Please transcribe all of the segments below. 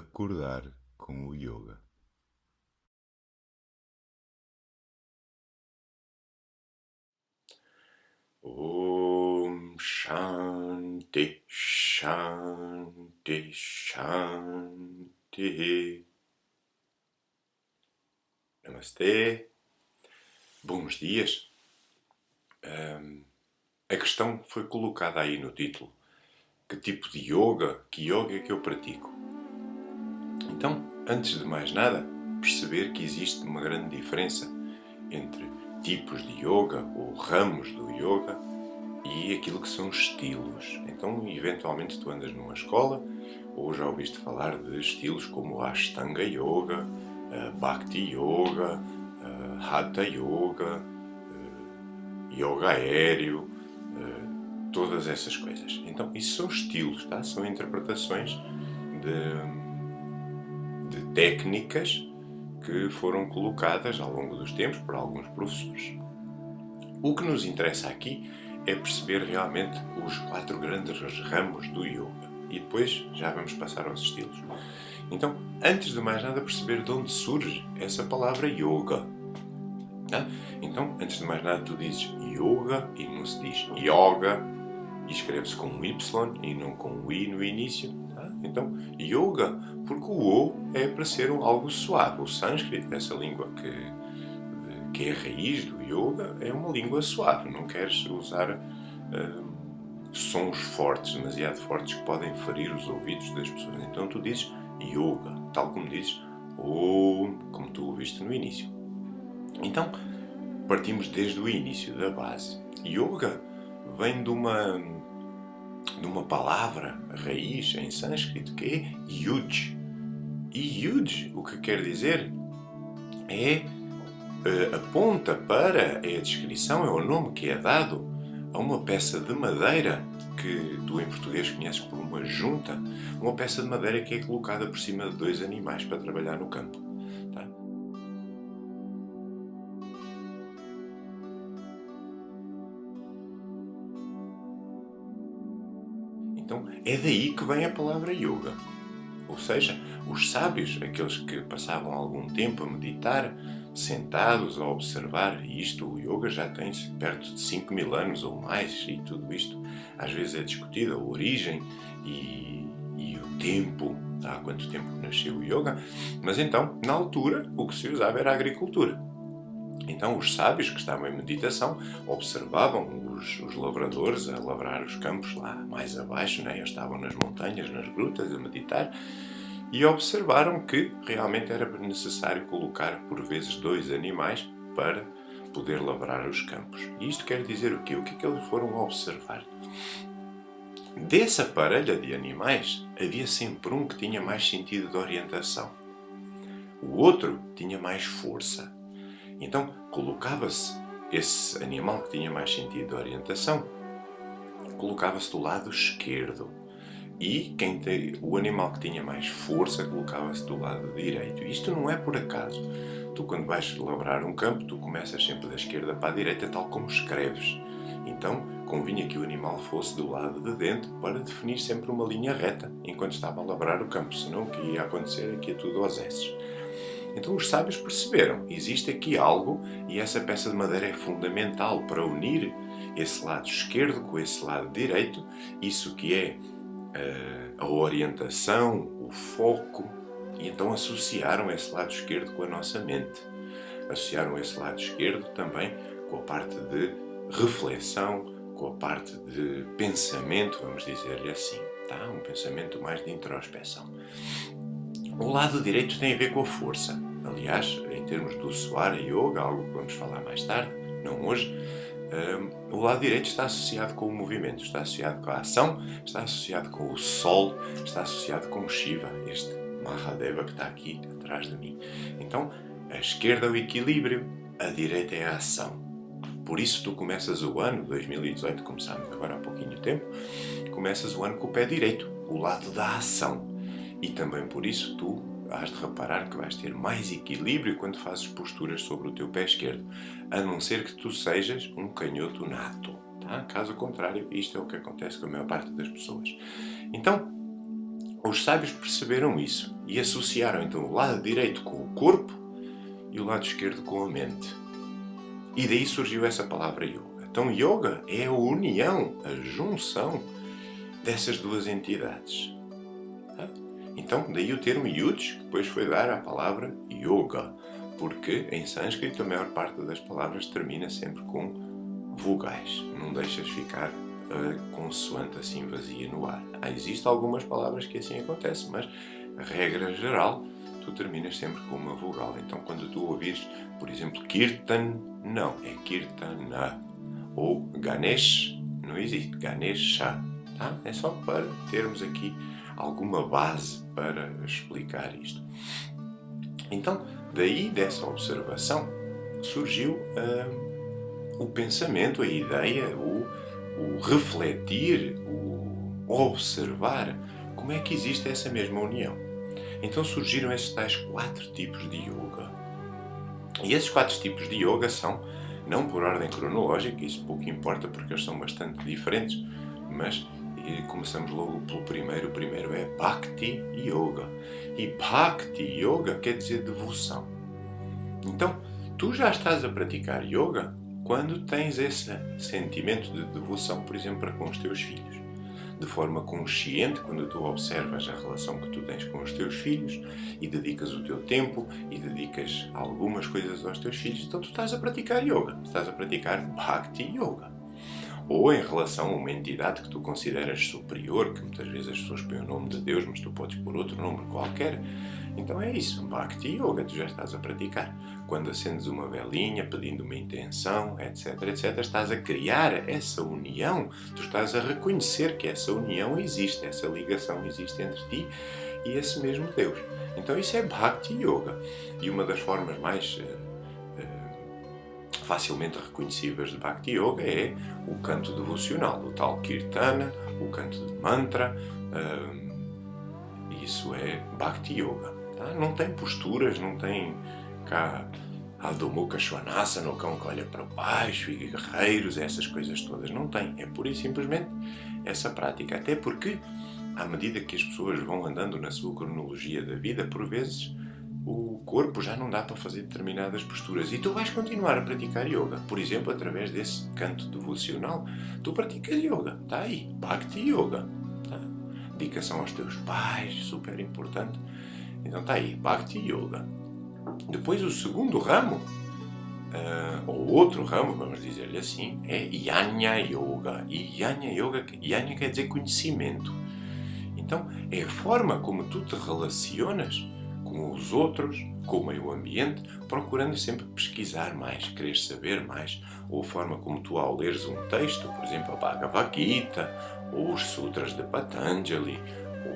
Acordar com o yoga. Om Shanti Shanti Shanti. Namastê. Bons dias. A questão foi colocada aí no título. Que tipo de yoga, que yoga é que eu pratico? Então, antes de mais nada, perceber que existe uma grande diferença entre tipos de yoga ou ramos do yoga e aquilo que são estilos. Então, eventualmente tu andas numa escola ou já ouviste falar de estilos como a Ashtanga Yoga, Bhakti Yoga, Hatha Yoga, Yoga aéreo, todas essas coisas. Então, isso são estilos, tá? São interpretações de técnicas que foram colocadas ao longo dos tempos por alguns professores. O que nos interessa aqui é perceber realmente os 4 grandes ramos do yoga. E depois já vamos passar aos estilos. Então, antes de mais nada, perceber de onde surge essa palavra yoga. Então, antes de mais nada, tu dizes yoga e não se diz yoga, e escreve-se com um Y e não com um I no início. Então, yoga, porque o O é para ser algo suave. O sânscrito, essa língua que é a raiz do yoga, é uma língua suave. Não queres usar sons fortes, demasiado fortes, que podem ferir os ouvidos das pessoas. Então tu dizes yoga, tal como dizes Om, como tu ouviste no início. Então, partimos desde o início, da base. Yoga vem de uma palavra raiz em sânscrito que é yuj. E yuj, o que quer dizer é aponta para, é a descrição, é o nome que é dado a uma peça de madeira que tu em português conheces por uma junta, uma peça de madeira que é colocada por cima de 2 animais para trabalhar no campo. Tá? Então é daí que vem a palavra yoga. Ou seja, os sábios, aqueles que passavam algum tempo a meditar, sentados a observar, e isto, o yoga já tem perto de 5.000 anos ou mais, e tudo isto às vezes é discutido, a origem e o tempo, há quanto tempo nasceu o yoga, mas então, na altura, o que se usava era a agricultura. Então os sábios que estavam em meditação observavam os lavradores a lavrar os campos lá mais abaixo, né? Eles estavam nas montanhas, nas grutas a meditar e observaram que realmente era necessário colocar por vezes 2 animais para poder lavrar os campos. E isto quer dizer o quê? O que é que eles foram observar? Dessa parelha de animais havia sempre um que tinha mais sentido de orientação. O outro tinha mais força. Então, colocava-se esse animal que tinha mais sentido de orientação, colocava-se do lado esquerdo. E o animal que tinha mais força colocava-se do lado direito. Isto não é por acaso. Tu, quando vais labrar um campo, tu começas sempre da esquerda para a direita, tal como escreves. Então, convinha que o animal fosse do lado de dentro para definir sempre uma linha reta enquanto estava a labrar o campo. Senão, o que ia acontecer é que ia tudo aos esses. Então os sábios perceberam, existe aqui algo e essa peça de madeira é fundamental para unir esse lado esquerdo com esse lado direito, isso que é a orientação, o foco, e então associaram esse lado esquerdo com a nossa mente. Associaram esse lado esquerdo também com a parte de reflexão, com a parte de pensamento, vamos dizer-lhe assim, tá? Um pensamento mais de introspeção. O lado direito tem a ver com a força. Aliás, em termos do Swara Yoga, algo que vamos falar mais tarde, não hoje, o lado direito está associado com o movimento, está associado com a ação, está associado com o Sol, está associado com o Shiva, este Mahadeva que está aqui atrás de mim. Então, a esquerda é o equilíbrio, a direita é a ação. Por isso tu começas o ano, 2018, começamos agora há pouquinho tempo, começas o ano com o pé direito, o lado da ação. E também por isso tu has de reparar que vais ter mais equilíbrio quando fazes posturas sobre o teu pé esquerdo, a não ser que tu sejas um canhoto nato. Tá? Caso contrário, isto é o que acontece com a maior parte das pessoas. Então, Os sábios perceberam isso e associaram então o lado direito com o corpo e o lado esquerdo com a mente. E daí surgiu essa palavra yoga. Então yoga é a união, a junção dessas duas entidades. Então daí o termo yuj, que depois foi dar à palavra yoga, porque em sânscrito a maior parte das palavras termina sempre com vogais. Não deixas ficar a consoante assim vazia no ar. Existem algumas palavras que assim acontece, mas a regra geral, tu terminas sempre com uma vogal. Então quando tu ouvires, por exemplo, Kirtan, não, é Kirtana. Ou Ganesh, não existe, Ganesha. Tá? É só para termos aqui alguma base para explicar isto. Então, daí dessa observação, surgiu o pensamento, a ideia, o refletir, o observar como é que existe essa mesma união. Então surgiram esses tais 4 tipos de yoga. E esses 4 tipos de yoga são, não por ordem cronológica, isso pouco importa porque eles são bastante diferentes, mas começamos logo pelo primeiro. O primeiro é Bhakti Yoga. E Bhakti Yoga quer dizer devoção. Então, tu já estás a praticar yoga quando tens esse sentimento de devoção, por exemplo, para com os teus filhos. De forma consciente, quando tu observas a relação que tu tens com os teus filhos e dedicas o teu tempo e dedicas algumas coisas aos teus filhos, então tu estás a praticar yoga, estás a praticar Bhakti Yoga. Ou em relação a uma entidade que tu consideras superior, que muitas vezes as pessoas põem o nome de Deus, mas tu podes pôr outro nome qualquer. Então é isso, Bhakti Yoga, tu já estás a praticar. Quando acendes uma velinha, pedindo uma intenção, etc, etc, estás a criar essa união, tu estás a reconhecer que essa união existe, essa ligação existe entre ti e esse mesmo Deus. Então isso é Bhakti Yoga. E uma das formas mais facilmente reconhecíveis de Bhakti Yoga é o canto devocional, o tal Kirtana, o canto de mantra. Isso é Bhakti Yoga. Tá? Não tem posturas, não tem cá Adho Mukha Svanasana, o cão que olha para baixo, e guerreiros, essas coisas todas. Não tem. É pura e simplesmente essa prática. Até porque, à medida que as pessoas vão andando na sua cronologia da vida, por vezes o corpo já não dá para fazer determinadas posturas. E tu vais continuar a praticar yoga. Por exemplo, através desse canto devocional, tu praticas yoga. Está aí. Bhakti Yoga. Tá? Dedicação aos teus pais, super importante. Então está aí. Bhakti Yoga. Depois o segundo ramo, ou outro ramo, vamos dizer-lhe assim, é Jnana Yoga. E Jnana Yoga, Jnana quer dizer conhecimento. Então é a forma como tu te relacionas com os outros, com o meio ambiente, procurando sempre pesquisar mais, querer saber mais, ou a forma como tu, ao leres um texto, por exemplo, a Bhagavad Gita, ou os Sutras de Patanjali,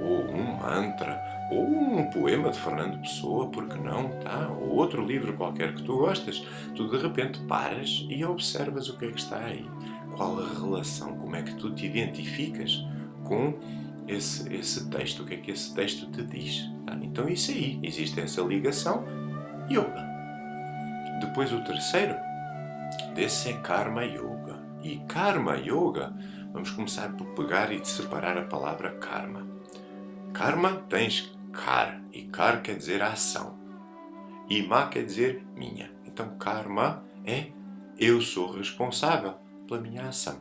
ou um mantra, ou um poema de Fernando Pessoa, porque não, tá? Ou outro livro qualquer que tu gostas, tu de repente paras e observas o que é que está aí. Qual a relação, como é que tu te identificas com esse texto, o que é que esse texto te diz. Tá? Então isso aí, existe essa ligação, yoga. Depois o terceiro desse é Karma Yoga. E Karma Yoga, vamos começar por pegar e separar a palavra karma. Karma tens kar, e kar quer dizer ação. E ma quer dizer minha. Então karma é eu sou responsável pela minha ação.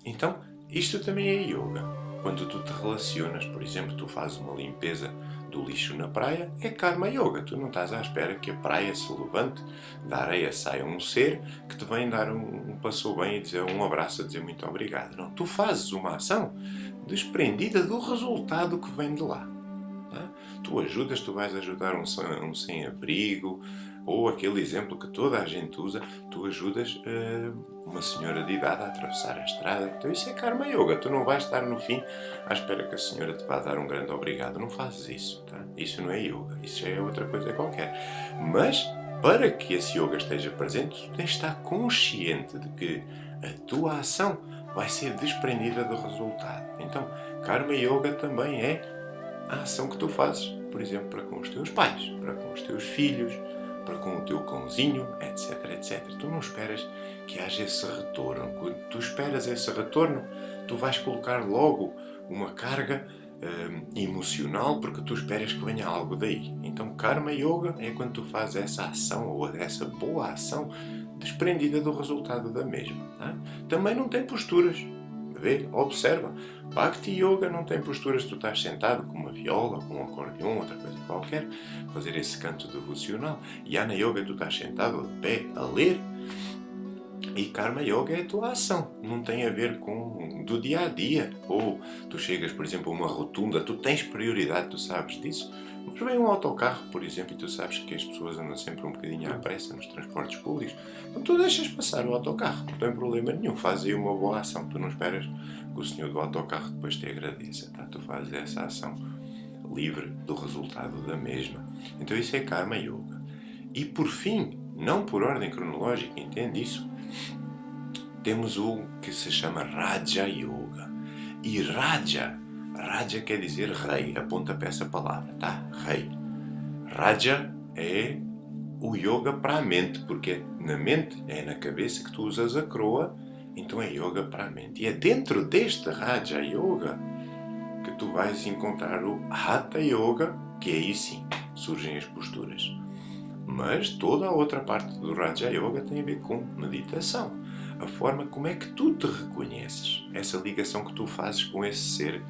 Então isto também é yoga. Quando tu te relacionas, por exemplo, tu fazes uma limpeza do lixo na praia, é Karma Yoga. Tu não estás à espera que a praia se levante, da areia saia um ser que te vem dar um passou bem e dizer um abraço, a dizer muito obrigado. Não, tu fazes uma ação desprendida do resultado que vem de lá. Tá? Tu ajudas, tu vais ajudar um sem-abrigo, ou aquele exemplo que toda a gente usa, tu ajudas uma senhora de idade a atravessar a estrada. Então isso é Karma Yoga. Tu não vais estar no fim à espera que a senhora te vá dar um grande obrigado. Não fazes isso. Tá? Isso não é yoga. Isso já é outra coisa qualquer. Mas, para que esse yoga esteja presente, tu tens de estar consciente de que a tua ação vai ser desprendida do resultado. Então, Karma Yoga também é a ação que tu fazes, por exemplo, para com os teus pais, para com os teus filhos, para com o teu cãozinho, etc, etc. Tu não esperas que haja esse retorno. Quando tu esperas esse retorno, tu vais colocar logo uma carga emocional, porque tu esperas que venha algo daí. Então, Karma Yoga é quando tu fazes essa ação ou essa boa ação desprendida do resultado da mesma. Tá? Também não tem posturas. Vê, observa. Bhakti Yoga não tem posturas, tu estás sentado com uma viola, com um acordeão, outra coisa qualquer, fazer esse canto devocional. Jnana Yoga tu estás sentado de pé a ler. E Karma Yoga é a tua ação, não tem a ver com do dia a dia. Ou tu chegas, por exemplo, a uma rotunda, tu tens prioridade, tu sabes disso. Mas vem um autocarro, por exemplo, e tu sabes que as pessoas andam sempre um bocadinho à pressa nos transportes públicos. Então tu deixas passar o autocarro, não tem problema nenhum, fazes aí uma boa ação. Tu não esperas que o senhor do autocarro depois te agradeça, tá? Tu fazes essa ação livre do resultado da mesma. Então isso é Karma Yoga. E por fim, não por ordem cronológica, entende isso? Temos o que se chama Raja Yoga. E Raja quer dizer rei, aponta para essa palavra, tá? Rei. Raja é o yoga para a mente, porque na mente, é na cabeça que tu usas a coroa, então é yoga para a mente. E é dentro deste Raja Yoga que tu vais encontrar o Hatha Yoga, que aí sim surgem as posturas. Mas toda a outra parte do Raja Yoga tem a ver com meditação. A forma como é que tu te reconheces. Essa ligação que tu fazes com esse ser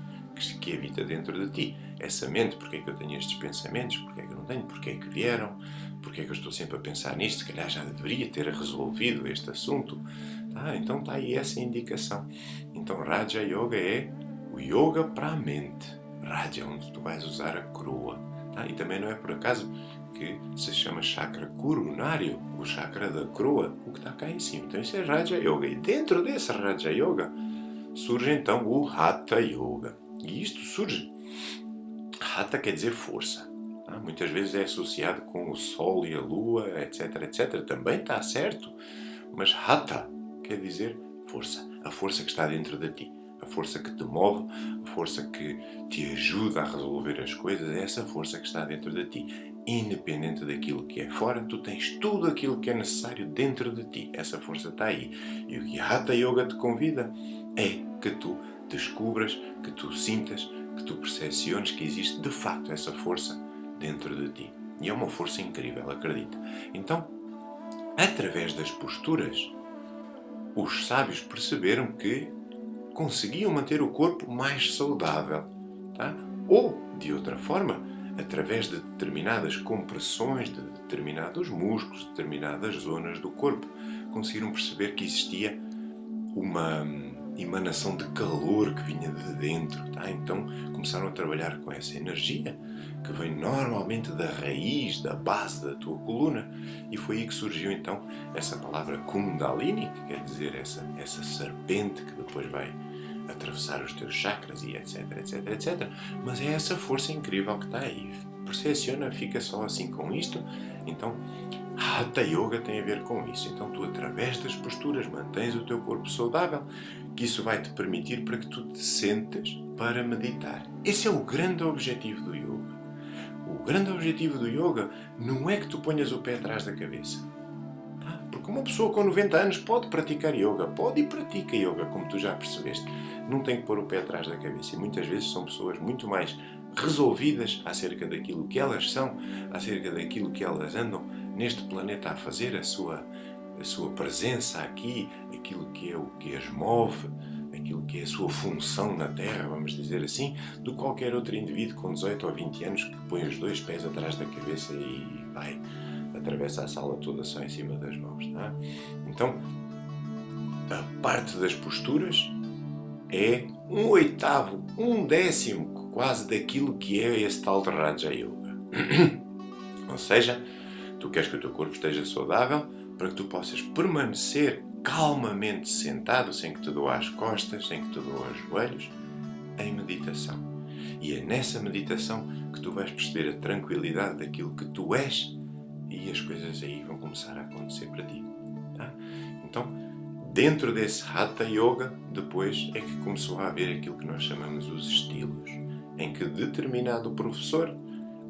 que habita dentro de ti. Essa mente, porque é que eu tenho estes pensamentos, porque é que eu não tenho, porque é que vieram, porque é que eu estou sempre a pensar nisto, se calhar já deveria ter resolvido este assunto. Tá? Então está aí essa indicação. Então Raja Yoga é o yoga para a mente. Raja, onde tu vais usar a coroa. Tá? E também não é por acaso que se chama chakra coronário, o chakra da coroa, o que está cá em cima. Então isso é Raja Yoga. E dentro desse Raja Yoga surge então o Hatha Yoga. E isto surge. Hatha quer dizer força. Tá? Muitas vezes é associado com o Sol e a Lua, etc, etc. Também está certo. Mas Hatha quer dizer força. A força que está dentro de ti. A força que te move, a força que te ajuda a resolver as coisas, é essa força que está dentro de ti. Independente daquilo que é fora, tu tens tudo aquilo que é necessário dentro de ti. Essa força está aí. E o que a Hatha Yoga te convida é que tu descubras, que tu sintas, que tu percepciones que existe de facto essa força dentro de ti. E é uma força incrível, acredita. Então, através das posturas, os sábios perceberam que conseguiam manter o corpo mais saudável. Tá? Ou, de outra forma, através de determinadas compressões de determinados músculos, de determinadas zonas do corpo, conseguiram perceber que existia uma emanação de calor que vinha de dentro. Tá? Então começaram a trabalhar com essa energia que vem normalmente da raiz, da base da tua coluna, e foi aí que surgiu então essa palavra Kundalini, que quer dizer essa serpente que depois vai atravessar os teus chakras e etc, etc, etc. Mas é essa força incrível que está aí. Percepciona, fica só assim com isto. Então, Hatha Yoga tem a ver com isso. Então, tu, através das posturas, mantens o teu corpo saudável, que isso vai te permitir para que tu te sentes para meditar. Esse é o grande objetivo do yoga. O grande objetivo do yoga não é que tu ponhas o pé atrás da cabeça. Porque uma pessoa com 90 anos pode praticar yoga, pode e pratica yoga, como tu já percebeste. Não tem que pôr o pé atrás da cabeça. E muitas vezes são pessoas muito mais resolvidas acerca daquilo que elas são, acerca daquilo que elas andam neste planeta a fazer, a sua presença aqui, aquilo que é o que as move, aquilo que é a sua função na Terra, vamos dizer assim, do que qualquer outro indivíduo com 18 ou 20 anos que põe os dois pés atrás da cabeça e vai, atravessa a sala toda só em cima das mãos. Tá? Então, a parte das posturas é 1/8, 1/10 quase daquilo que é esse tal de Raja Yoga. Ou seja, tu queres que o teu corpo esteja saudável para que tu possas permanecer calmamente sentado, sem que te doa as costas, sem que te doa os joelhos, em meditação. E é nessa meditação que tu vais perceber a tranquilidade daquilo que tu és e as coisas aí vão começar a acontecer para ti. Tá? Então, dentro desse Hatha Yoga, depois é que começou a haver aquilo que nós chamamos os estilos, em que determinado professor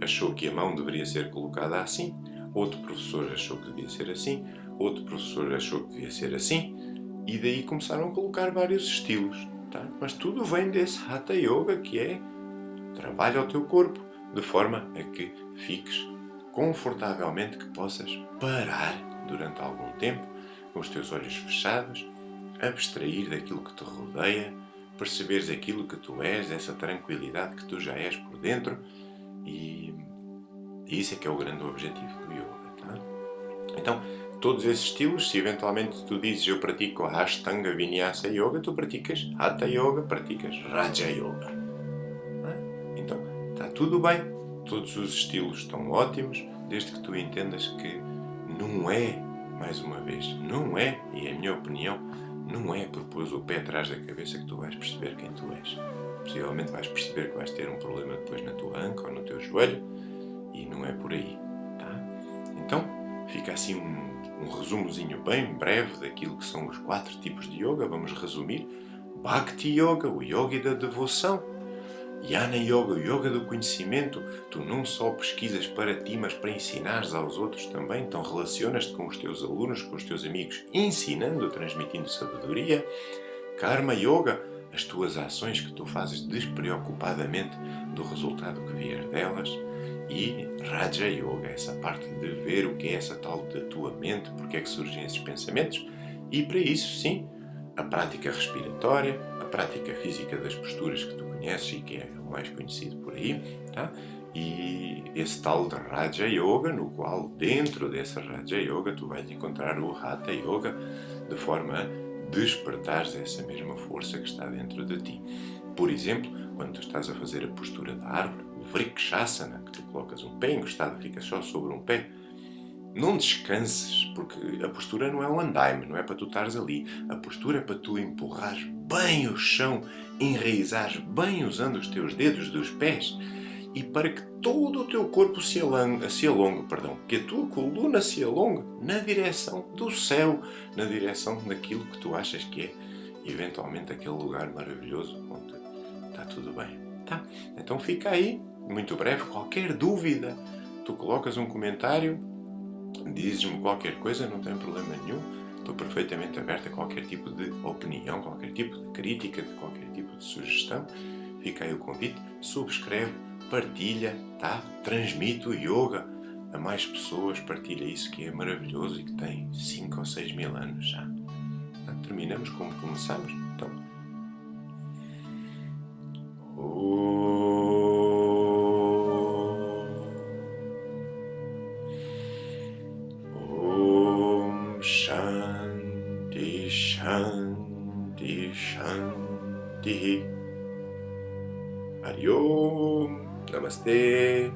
achou que a mão deveria ser colocada assim, outro professor achou que devia ser assim, outro professor achou que devia ser assim, e daí começaram a colocar vários estilos. Tá? Mas tudo vem desse Hatha Yoga, que é trabalha o teu corpo de forma a que fiques confortavelmente, que possas parar durante algum tempo, com os teus olhos fechados, abstrair daquilo que te rodeia, perceberes aquilo que tu és, essa tranquilidade que tu já és por dentro, e isso é que é o grande objetivo do yoga. Tá? Então, todos esses estilos, se eventualmente tu dizes eu pratico Ashtanga Vinyasa Yoga, tu praticas Hatha Yoga, praticas Raja Yoga. Então, está tudo bem, todos os estilos estão ótimos, desde que tu entendas que não é, mais uma vez, não é, e é a minha opinião, não é por pôr o pé atrás da cabeça que tu vais perceber quem tu és. Possivelmente vais perceber que vais ter um problema depois na tua anca ou no teu joelho, e não é por aí, tá? Então, fica assim um resumozinho bem breve daquilo que são os 4 tipos de yoga. Vamos resumir. Bhakti Yoga, o yoga da devoção. Jnana Yoga, o yoga do conhecimento. Tu não só pesquisas para ti, mas para ensinares aos outros também. Então relacionas-te com os teus alunos, com os teus amigos, ensinando, transmitindo sabedoria. Karma Yoga, as tuas ações que tu fazes despreocupadamente do resultado que vier delas. E Raja Yoga, essa parte de ver o que é essa tal da tua mente, porque é que surgem esses pensamentos. E para isso, sim, a prática respiratória, a prática física das posturas que tu conheces e que é o mais conhecido por aí, tá? E esse tal de Raja Yoga, no qual dentro dessa Raja Yoga tu vais encontrar o Hatha Yoga, de forma a despertares essa mesma força que está dentro de ti. Por exemplo, quando tu estás a fazer a postura da árvore, o Vrikshasana, que tu colocas um pé encostado, ficas só sobre um pé, não descanses, porque a postura não é um andaime, não é para tu estares ali. A postura é para tu empurrares bem o chão, enraizares bem usando os teus dedos dos pés e para que todo o teu corpo se alongue, que a tua coluna se alongue na direção do céu, na direção daquilo que tu achas que é eventualmente aquele lugar maravilhoso onde está tudo bem. Tá? Então fica aí, muito breve, qualquer dúvida, tu colocas um comentário, dizes-me qualquer coisa, não tem problema nenhum. Estou perfeitamente aberto a qualquer tipo de opinião, qualquer tipo de crítica, qualquer tipo de sugestão. Fica aí o convite, subscreve, partilha, tá? Transmite o yoga a mais pessoas, partilha isso que é maravilhoso e que tem 5 ou 6 mil anos já. Terminamos como começamos, então. Shanti, Shanti, Shanti. Hari Om. Namaste.